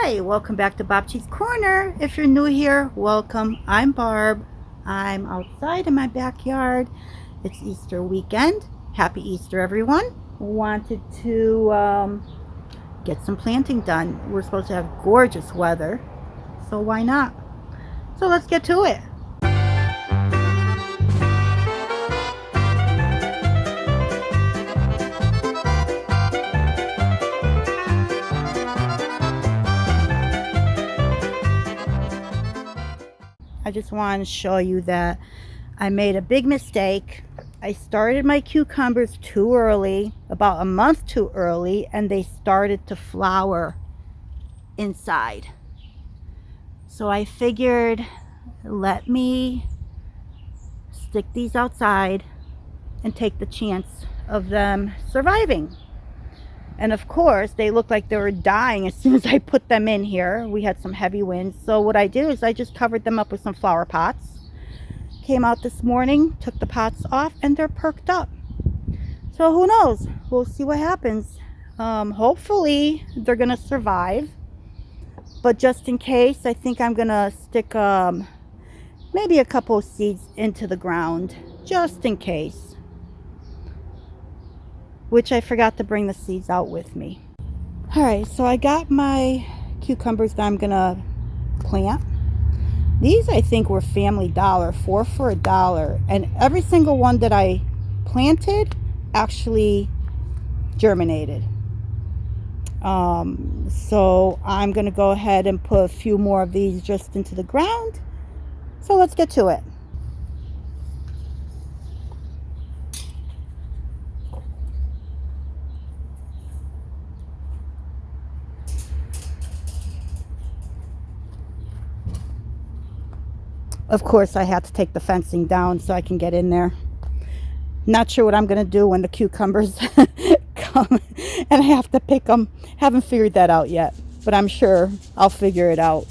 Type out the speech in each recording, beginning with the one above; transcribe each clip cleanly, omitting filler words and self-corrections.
Hi, welcome back to Bobchi's Corner. If you're new here, welcome. I'm Barb. I'm outside in my backyard. It's Easter weekend. Happy Easter, everyone. Wanted to get some planting done. We're supposed to have gorgeous weather, so why not? So let's get to it. I just want to show you that I made a big mistake. I started my cucumbers too early, about a month too early, and they started to flower inside. So I figured, let me stick these outside and take the chance of them surviving. And of course, they looked like they were dying as soon as I put them in here. We had some heavy winds. So what I did is I just covered them up with some flower pots. Came out this morning, took the pots off, and they're perked up. So who knows? We'll see what happens. Hopefully, they're going to survive. But just in case, I think I'm going to stick maybe a couple of seeds into the ground. Just in case. Which I forgot to bring the seeds out with me. Alright, so I got my cucumbers that I'm gonna plant. These I think were Family Dollar, 4 for $1, and every single one that I planted actually germinated. So I'm gonna go ahead and put a few more of these just into the ground. So let's get to it. Of course, I had to take the fencing down so I can get in there. Not sure what I'm going to do when the cucumbers come and I have to pick them. Haven't figured that out yet, but I'm sure I'll figure it out.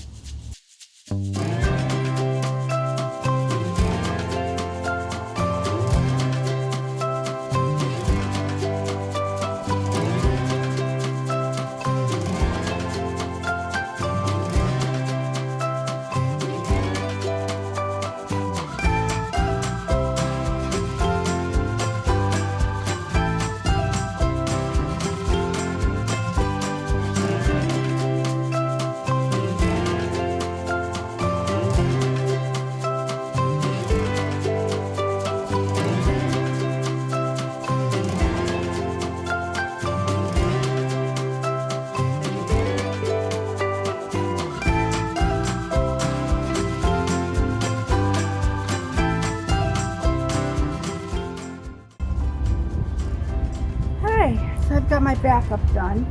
So I've got my backup done.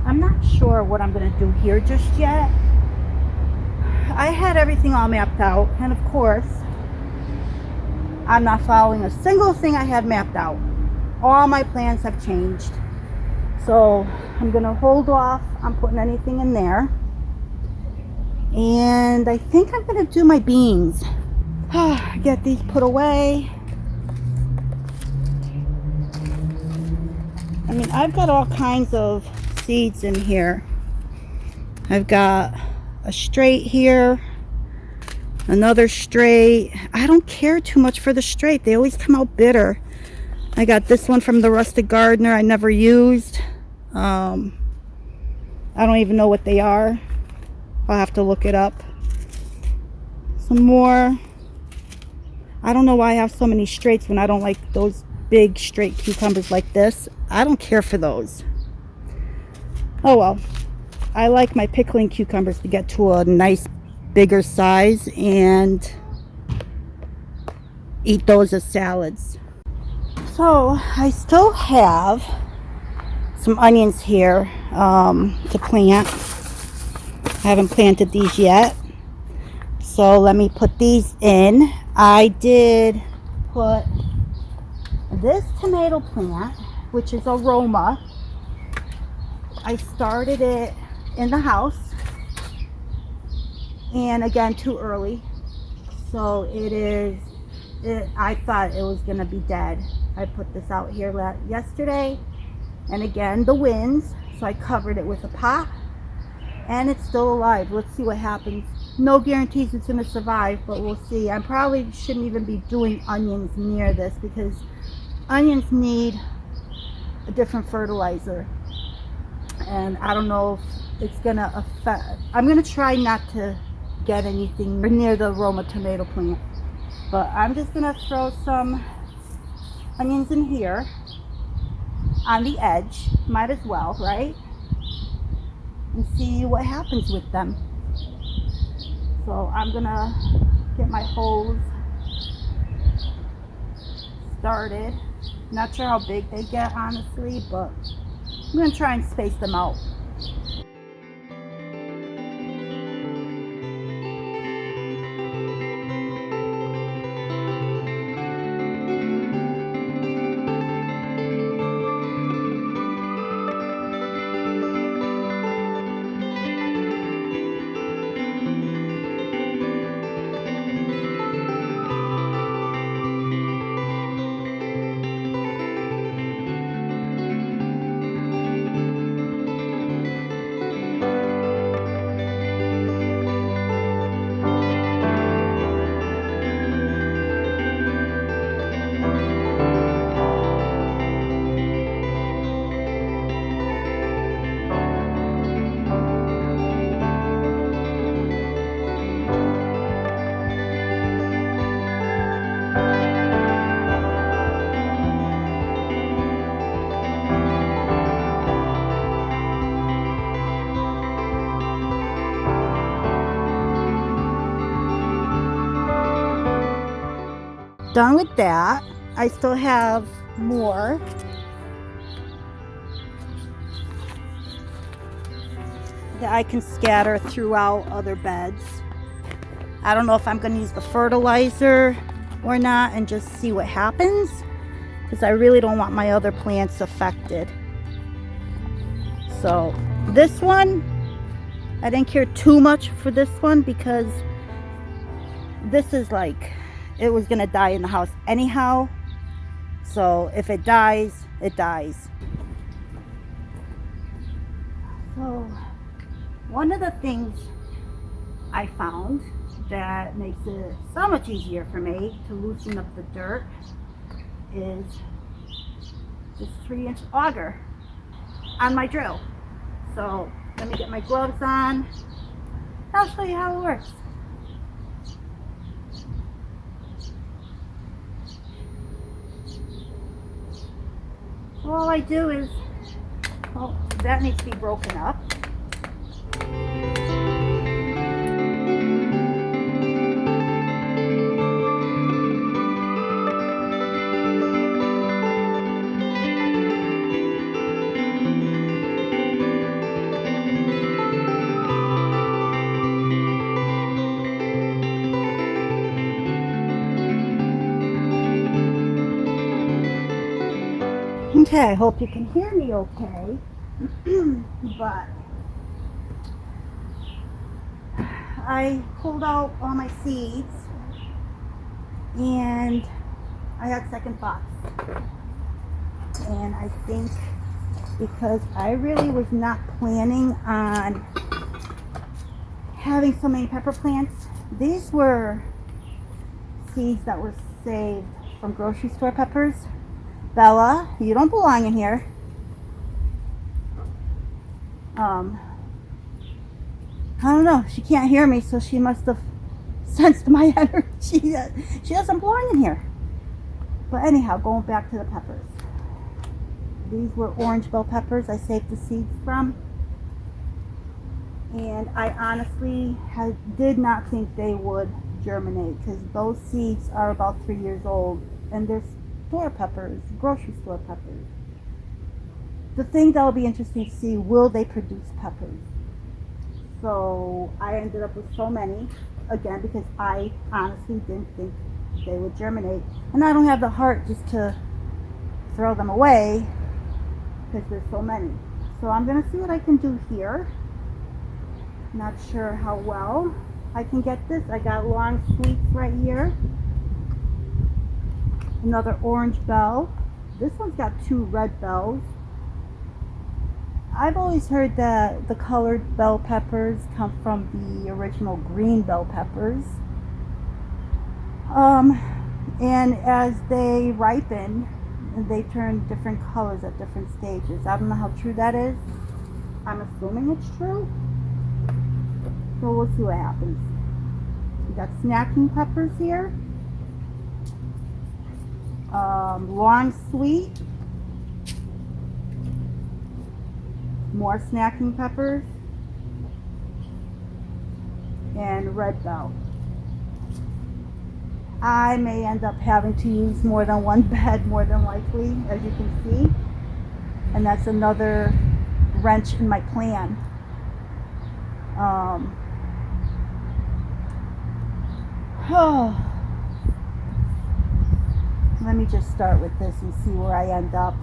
I'm not sure what I'm going to do here just yet. I had everything all mapped out, and of course, I'm not following a single thing I had mapped out. All my plans have changed. So I'm going to hold off on putting anything in there. And I think I'm going to do my beans. Get these put away. I mean, I've got all kinds of seeds in here. I've got a straight here, another straight. I don't care too much for the straight. They always come out bitter. I got this one from the Rustic Gardener I never used. I don't even know what they are. I'll have to look it up. Some more. I don't know why I have so many straights when I don't like those big straight cucumbers like this. I don't care for those. Oh well. I like my pickling cucumbers to get to a nice bigger size and eat those as salads. So I still have some onions here to plant. I haven't planted these yet. So let me put these in. I did put this tomato plant, which is Aroma. I started it in the house, and again too early, so I thought it was gonna be dead. I put this out here yesterday, and again the winds, so I covered it with a pot and it's still alive. Let's see what happens. No guarantees it's going to survive, but we'll see. I probably shouldn't even be doing onions near this because onions need a different fertilizer, and I don't know if it's going to affect. I'm going to try not to get anything near the Roma tomato plant, but I'm just going to throw some onions in here on the edge. Might as well, right? And see what happens with them. So I'm gonna get my hose started. Not sure how big they get, honestly, but I'm gonna try and space them out. Done with that. I still have more. That I can scatter throughout other beds. I don't know if I'm going to use the fertilizer or not and just see what happens, because I really don't want my other plants affected. So this one, I didn't care too much for this one because this is like, it was going to die in the house anyhow. So if it dies, it dies. So one of the things I found that makes it so much easier for me to loosen up the dirt is this 3-inch auger on my drill. So let me get my gloves on. I'll show you how it works. So all I do is, well, that needs to be broken up. Okay, I hope you can hear me okay. But I pulled out all my seeds and I had second thoughts. And I think because I really was not planning on having so many pepper plants, these were seeds that were saved from grocery store peppers. Bella, you don't belong in here. I don't know. She can't hear me, so she must have sensed my energy. She doesn't belong in here. But anyhow, going back to the peppers. These were orange bell peppers I saved the seeds from. And I honestly did not think they would germinate because those seeds are about 3 years old. And they're store peppers, grocery store peppers. The thing that will be interesting to see, will they produce peppers? So I ended up with so many, again, because I honestly didn't think they would germinate. And I don't have the heart just to throw them away because there's so many. So I'm going to see what I can do here. Not sure how well I can get this. I got long sweets right here. Another orange bell. This one's got 2 red bells. I've always heard that the colored bell peppers come from the original green bell peppers. And as they ripen, they turn different colors at different stages. I don't know how true that is. I'm assuming it's true. So we'll see what happens. We got snacking peppers here. Long sweet. More snacking peppers. And red bell. I may end up having to use more than one bed, more than likely, as you can see. And that's another wrench in my plan. Let me just start with this and see where I end up.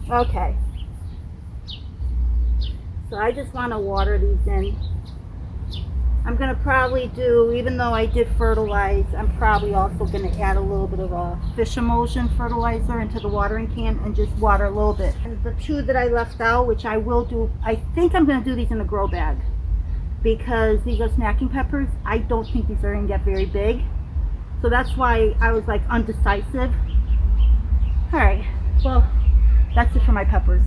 Okay, so I just want to water these in. I'm going to probably do, even though I did fertilize, I'm probably also going to add a little bit of a fish emulsion fertilizer into the watering can and just water a little bit. And the two that I left out, which I will do, I think I'm going to do these in a grow bag because these are snacking peppers. I don't think these are going to get very big. So that's why I was like undecisive. All right, well, that's it for my peppers.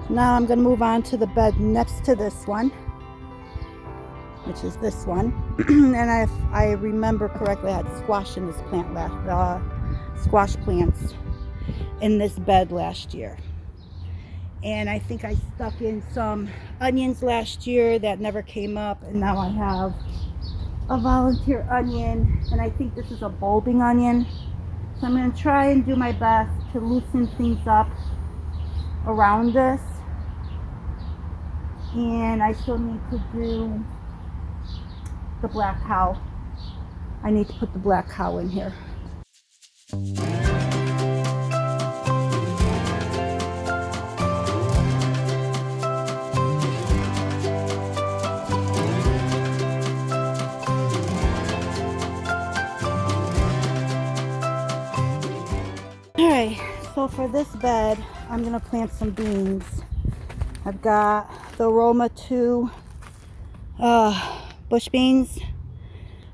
Now I'm going to move on to the bed next to this one, which is this one. And if I remember correctly, I had squash in this plant squash plants in this bed last year. And I think I stuck in some onions last year that never came up, and now I have a volunteer onion, and I think this is a bulbing onion. So I'm going to try and do my best to loosen things up around this. And I still need to do the black cow. I need to put the black cow in here. Alright, so for this bed, I'm going to plant some beans. I've got the Roma 2 bush beans. I'm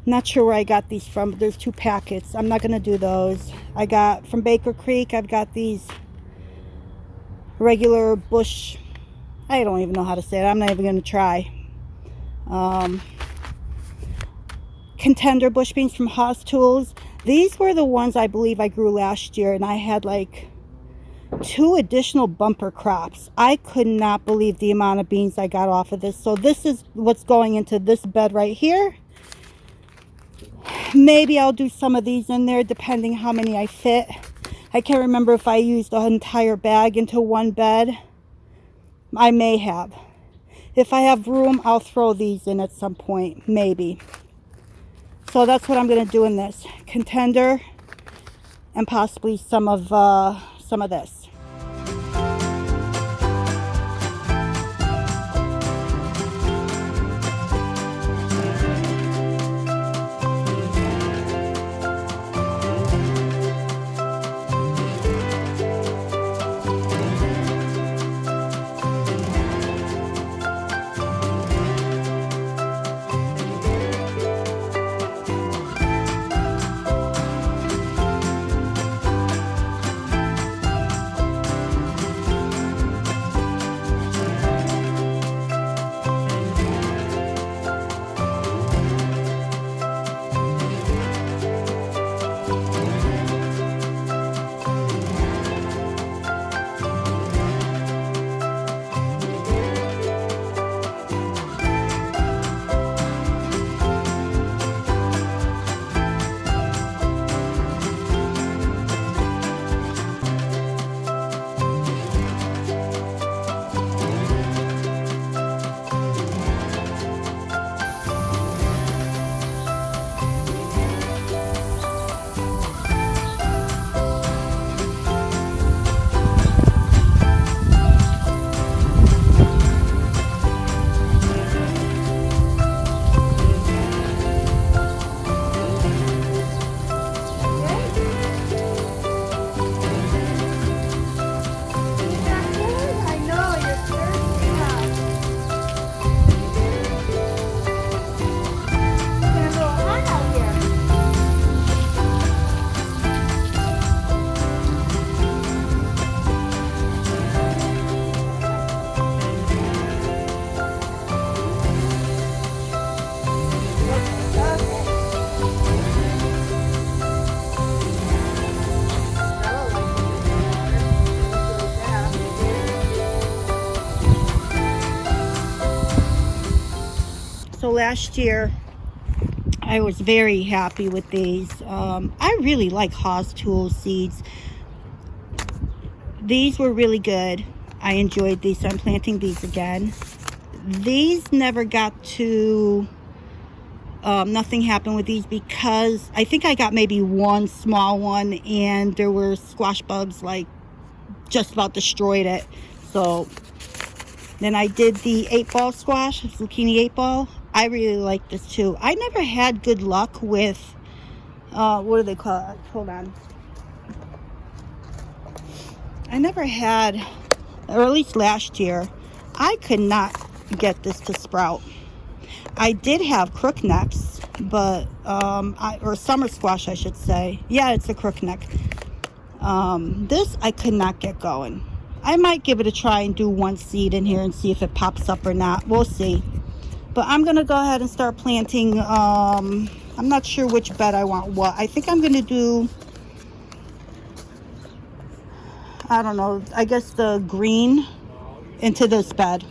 not sure where I got these from, but there's 2 packets. I'm not going to do those. I got from Baker Creek, I've got these regular bush, I don't even know how to say it. I'm not even going to try. Contender bush beans from Haas Tools. These were the ones I believe I grew last year, and I had like 2 additional bumper crops. I could not believe the amount of beans I got off of this. So this is what's going into this bed right here. Maybe I'll do some of these in there depending how many I fit. I can't remember if I used the entire bag into one bed. I may have. If I have room, I'll throw these in at some point, maybe. So that's what I'm going to do in this contender, and possibly some of this. So last year, I was very happy with these. I really like Haas Tool seeds. These were really good. I enjoyed these, so I'm planting these again. These never got to, nothing happened with these because I think I got maybe one small one and there were squash bugs like just about destroyed it. So then I did the 8-ball squash, zucchini 8-ball. I really like this too. I never had good luck with, what do they call it? Hold on. I never had, or at least last year, I could not get this to sprout. I did have crooknecks, but, or summer squash, I should say. Yeah, it's a crookneck. This I could not get going. I might give it a try and do one seed in here and see if it pops up or not. We'll see. But I'm going to go ahead and start planting. I'm not sure which bed I want what. I think I'm going to do, I don't know, I guess the green into this bed.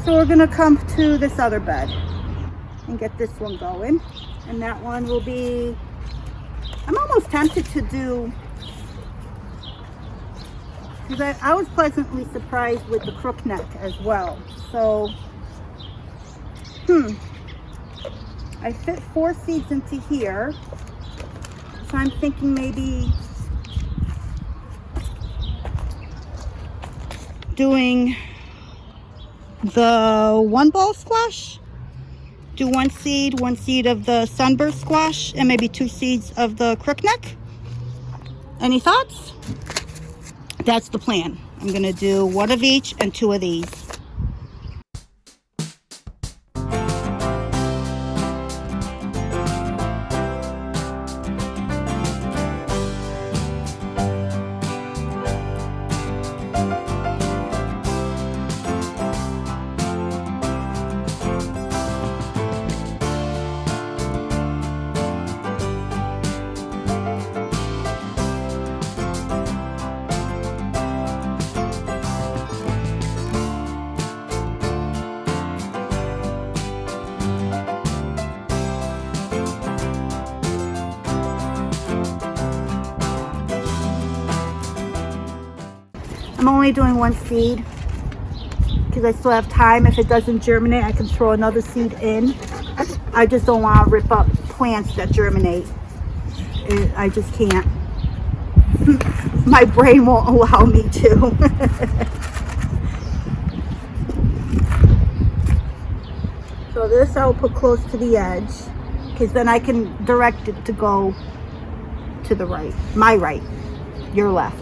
So we're gonna come to this other bed and get this one going, and that one will be, I'm almost tempted to do, because I was pleasantly surprised with the crookneck as well. So I fit 4 seeds into here, so I'm thinking maybe doing the one ball squash. Do one seed of the sunburst squash, and maybe 2 seeds of the crookneck. Any thoughts? That's the plan. I'm gonna do 1 of each and 2 of these. I'm only doing 1 seed because I still have time. If it doesn't germinate, I can throw another seed in. I just don't want to rip up plants that germinate. I just can't. My brain won't allow me to. So this I'll put close to the edge because then I can direct it to go to the right. My right, your left.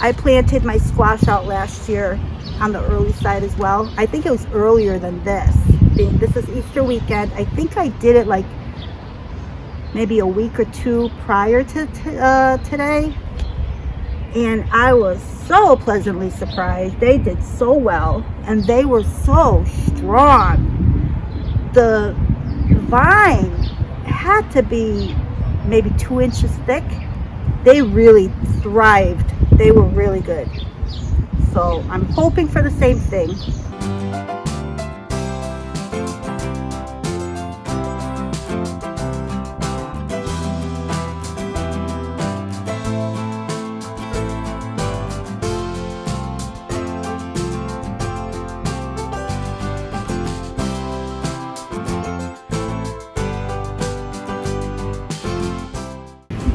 I planted my squash out last year on the early side as well. I think it was earlier than this. This is Easter weekend. I think I did it like maybe a week or 2 prior to today. And I was so pleasantly surprised. They did so well and they were so strong. The vine had to be maybe 2 inches thick. They really thrived. They were really good. So I'm hoping for the same thing.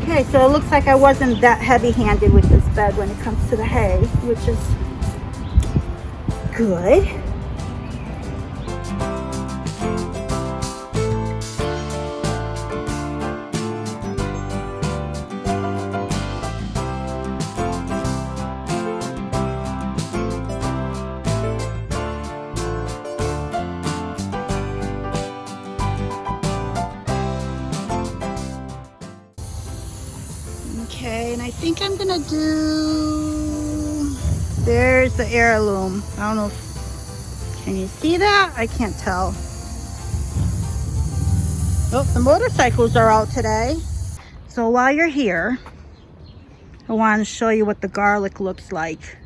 Okay, so it looks like I wasn't that heavy-handed with this bed when it comes to the hay, which is good. Okay, and I think I'm gonna do, there's the heirloom. I don't know if, can you see that? I can't tell. Oh, the motorcycles are out today. So while you're here, I want to show you what the garlic looks like.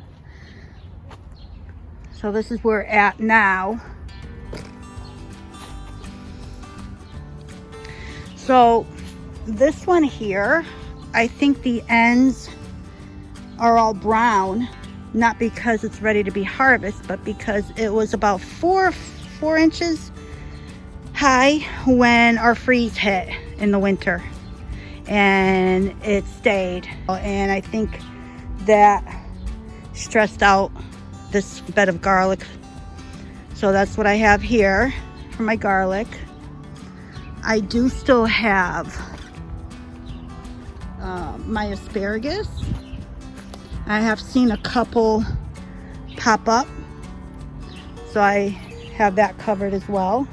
So this is where we're at now. So this one here, I think the ends are all brown, not because it's ready to be harvested, but because it was about four inches high when our freeze hit in the winter, and it stayed. And I think that stressed out this bed of garlic. So that's what I have here for my garlic. I do still have my asparagus. I have seen a couple pop up, so I have that covered as well.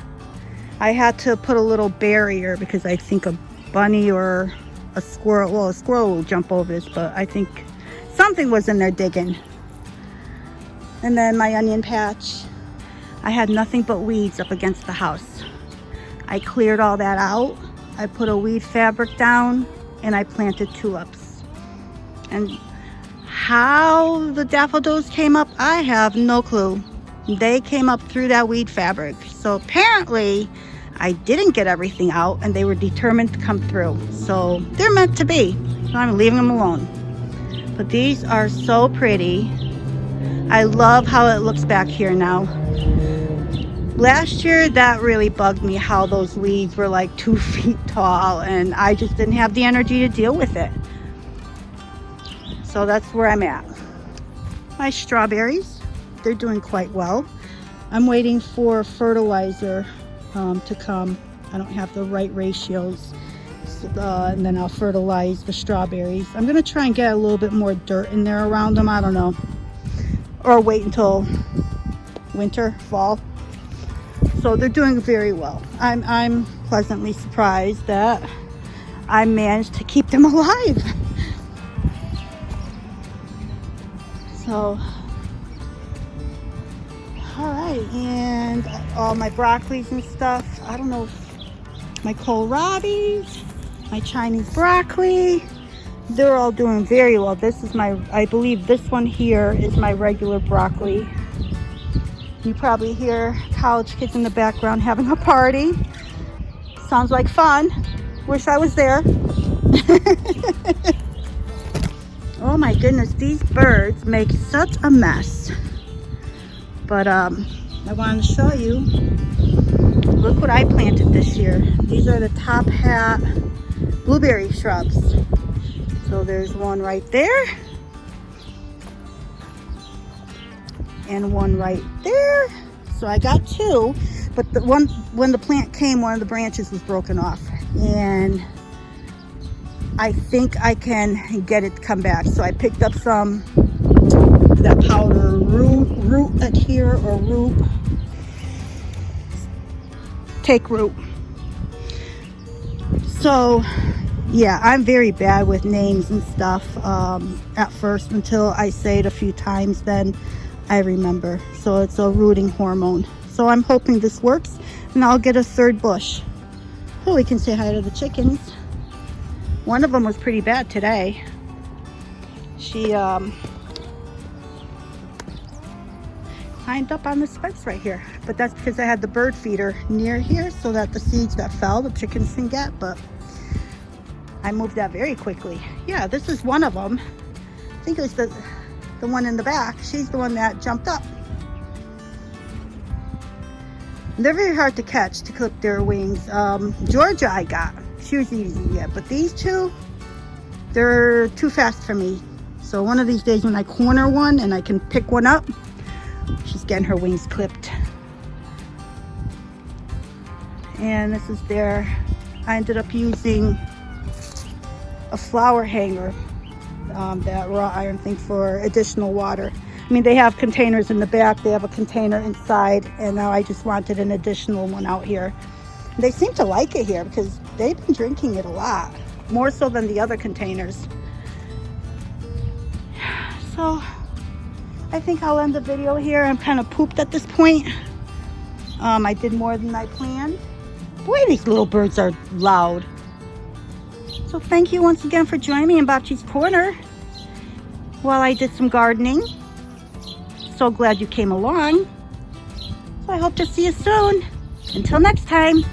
I had to put a little barrier because I think a bunny or a squirrel, well, a squirrel will jump over this, but I think something was in there digging. And then my onion patch, I had nothing but weeds up against the house. I cleared all that out. I put a weed fabric down and I planted tulips. And how the daffodils came up, I have no clue. They came up through that weed fabric. So apparently I didn't get everything out, and they were determined to come through. So they're meant to be. So I'm leaving them alone. But these are so pretty. I love how it looks back here now. Last year, that really bugged me, how those weeds were like 2 feet tall, and I just didn't have the energy to deal with it. So that's where I'm at. My strawberries, they're doing quite well. I'm waiting for fertilizer to come. I don't have the right ratios. And then I'll fertilize the strawberries. I'm gonna try and get a little bit more dirt in there around them. I don't know. Or wait until winter, fall. So they're doing very well. I'm pleasantly surprised that I managed to keep them alive. So, all right, and all my broccolis and stuff. I don't know, my kohlrabies, my Chinese broccoli, they're all doing very well. This is my, I believe this one here is my regular broccoli. You probably hear college kids in the background having a party. Sounds like fun. Wish I was there. Oh my goodness, these birds make such a mess. But I wanted to show you, look what I planted this year. These are the top hat blueberry shrubs. So there's one right there. And one right there. So I got 2, but the one, when the plant came, one of the branches was broken off, and I think I can get it to come back. So I picked up some that powder root adhere, or root, take root. So yeah, I'm very bad with names and stuff at first, until I say it a few times, then I remember. So it's a rooting hormone. So I'm hoping this works, and I'll get a 3rd bush. Oh, we can say hi to the chickens. One of them was pretty bad today. She climbed up on this fence right here, but that's because I had the bird feeder near here, so that the seeds that fell, the chickens can get. But I moved that very quickly. Yeah, this is one of them. I think it was the one in the back. She's the one that jumped up. They're very hard to catch, to clip their wings. Georgia I got. She was easy to get, but these 2, they're too fast for me. So one of these days when I corner one and I can pick one up, she's getting her wings clipped. And this is there. I ended up using a flower hanger, that raw iron thing, for additional water. I mean, they have containers in the back, they have a container inside, and now I just wanted an additional one out here. They seem to like it here because they've been drinking it a lot, more so than the other containers. So I think I'll end the video here. I'm kind of pooped at this point. I did more than I planned. Boy, these little birds are loud. So thank you once again for joining me in Bocce's Corner while I did some gardening. So glad you came along. So I hope to see you soon. Until next time.